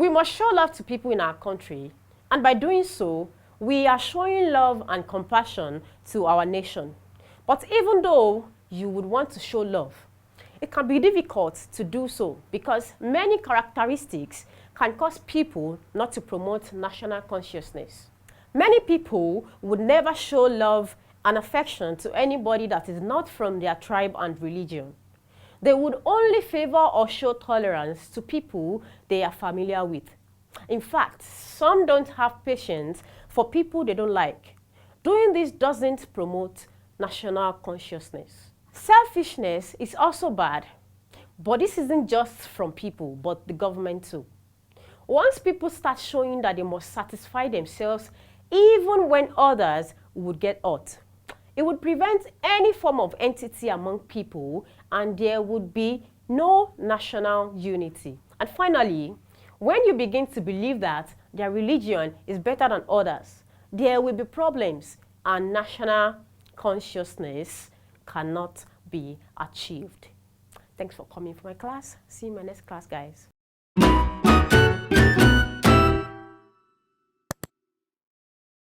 We must show love to people in our country, and by doing so, we are showing love and compassion to our nation. But even though you would want to show love, it can be difficult to do so because many characteristics can cause people not to promote national consciousness. Many people would never show love and affection to anybody that is not from their tribe and religion. They would only favor or show tolerance to people they are familiar with. In fact, some don't have patience for people they don't like. Doing this doesn't promote national consciousness. Selfishness is also bad, but this isn't just from people, but the government too. Once people start showing that they must satisfy themselves even when others would get hurt, it would prevent any form of entity among people and there would be no national unity. And finally, when you begin to believe that their religion is better than others, there will be problems and national consciousness cannot be achieved. Thanks for coming for my class. See you in my next class, guys.